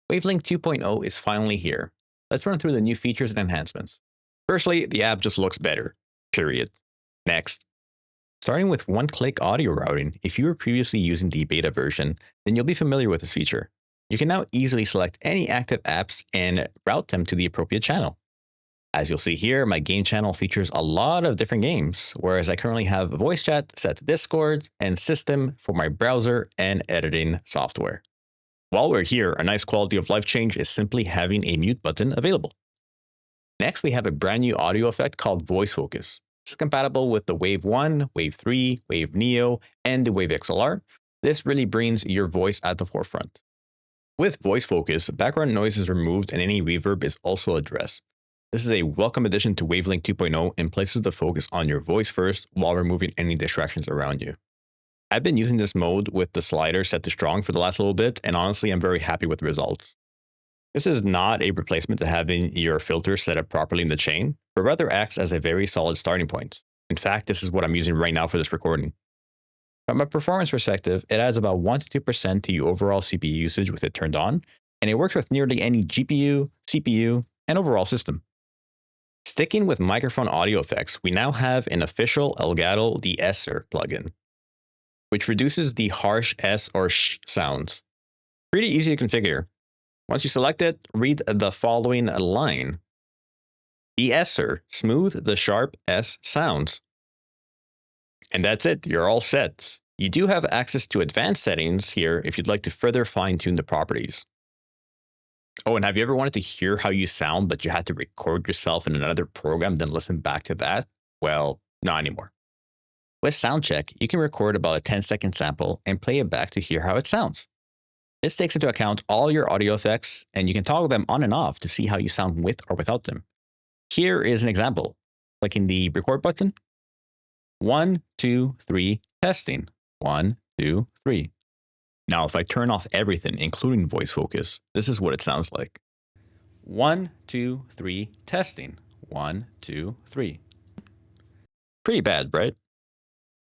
Wavelength 2.0 is finally here. Let's run through the new features and enhancements. Firstly, the app just looks better, period. Next, starting with one-click audio routing, if you were previously using the beta version, then you'll be familiar with this feature. You can now easily select any active apps and route them to the appropriate channel. As you'll see here, my game channel features a lot of different games, whereas I currently have voice chat set to Discord and system for my browser and editing software. While we're here, a nice quality of life change is simply having a mute button available. Next, we have a brand new audio effect called Voice Focus. This is compatible with the Wave 1, Wave 3, Wave Neo, and the Wave XLR. This really brings your voice at the forefront. With Voice Focus, background noise is removed and any reverb is also addressed. This is a welcome addition to Wavelength 2.0 and places the focus on your voice first while removing any distractions around you. I've been using this mode with the slider set to strong for the last little bit, and honestly, I'm very happy with the results. This is not a replacement to having your filter set up properly in the chain, but rather acts as a very solid starting point. In fact, this is what I'm using right now for this recording. From a performance perspective, it adds about 1 to 2% to your overall CPU usage with it turned on, and it works with nearly any GPU, CPU, and overall system. Sticking with microphone audio effects, we now have an official Elgato De-Esser plugin, which reduces the harsh S or sh sounds. Pretty easy to configure. Once you select it, read the following line. De-Esser, smooth the sharp S sounds. And that's it, you're all set. You do have access to advanced settings here if you'd like to further fine-tune the properties. Oh, and have you ever wanted to hear how you sound, but you had to record yourself in another program, then listen back to that? Well, not anymore. With Soundcheck, you can record about a 10-second sample and play it back to hear how it sounds. This takes into account all your audio effects, and you can toggle them on and off to see how you sound with or without them. Here is an example. Clicking the record button. 1, 2, 3, testing. 1, 2, 3. Now, if I turn off everything, including voice focus, this is what it sounds like. 1, 2, 3, testing. 1, 2, 3. Pretty bad, right?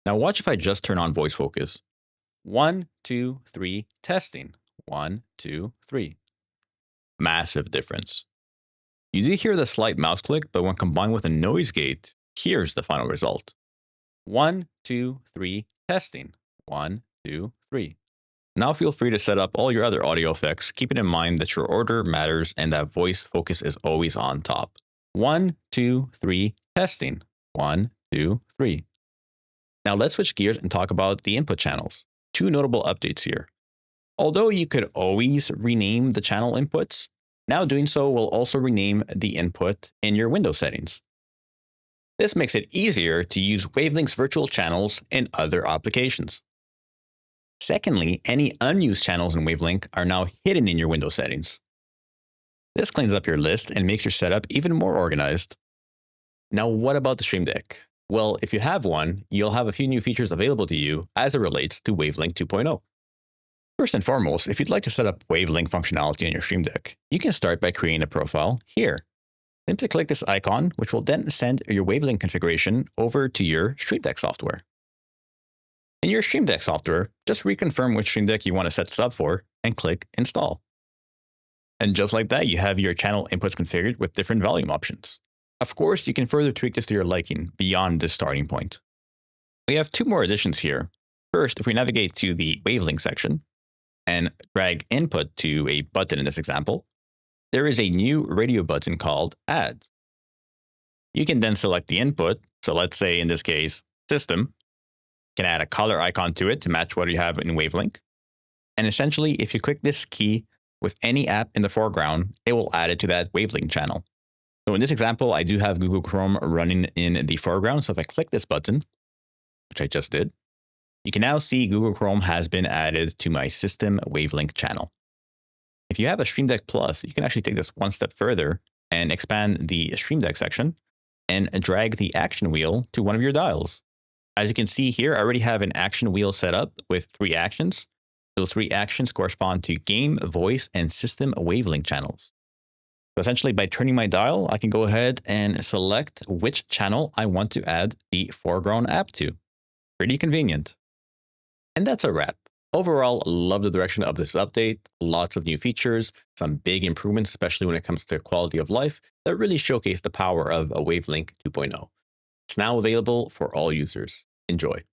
Now watch if I just turn on voice focus. 1, 2, 3, testing. 1, 2, 3. Massive difference. You do hear the slight mouse click, but when combined with a noise gate, here's the final result. 1, 2, 3, testing. 1, 2, 3. Now feel free to set up all your other audio effects, keeping in mind that your order matters and that voice focus is always on top. 1, 2, 3, testing. 1, 2, 3. Now let's switch gears and talk about the input channels. Two notable updates here. Although you could always rename the channel inputs, now doing so will also rename the input in your Windows settings. This makes it easier to use Wavelength's virtual channels in other applications. Secondly, any unused channels in Wavelength are now hidden in your Windows settings. This cleans up your list and makes your setup even more organized. Now, what about the Stream Deck? Well, if you have one, you'll have a few new features available to you as it relates to Wavelength 2.0. First and foremost, if you'd like to set up Wavelength functionality on your Stream Deck, you can start by creating a profile here. Simply click this icon, which will then send your Wavelength configuration over to your Stream Deck software. In your Stream Deck software, just reconfirm which Stream Deck you want to set this up for and click Install. And just like that, you have your channel inputs configured with different volume options. Of course, you can further tweak this to your liking beyond this starting point. We have two more additions here. First, if we navigate to the Wavelength section and drag input to a button in this example, there is a new radio button called Add. You can then select the input. So let's say in this case, System. You can add a color icon to it to match what you have in Wavelength. And essentially, if you click this key with any app in the foreground, it will add it to that Wavelength channel. So in this example, I do have Google Chrome running in the foreground. So if I click this button, which I just did, you can now see Google Chrome has been added to my system Wavelength channel. If you have a Stream Deck Plus, you can actually take this one step further and expand the Stream Deck section and drag the action wheel to one of your dials. As you can see here, I already have an action wheel set up with 3 actions. Those 3 actions correspond to game, voice, and system Wavelength channels. So essentially, by turning my dial, I can go ahead and select which channel I want to add the foreground app to. Pretty convenient. And that's a wrap. Overall, love the direction of this update. Lots of new features, some big improvements, especially when it comes to quality of life, that really showcase the power of a Wavelink 2.0. It's now available for all users. Enjoy.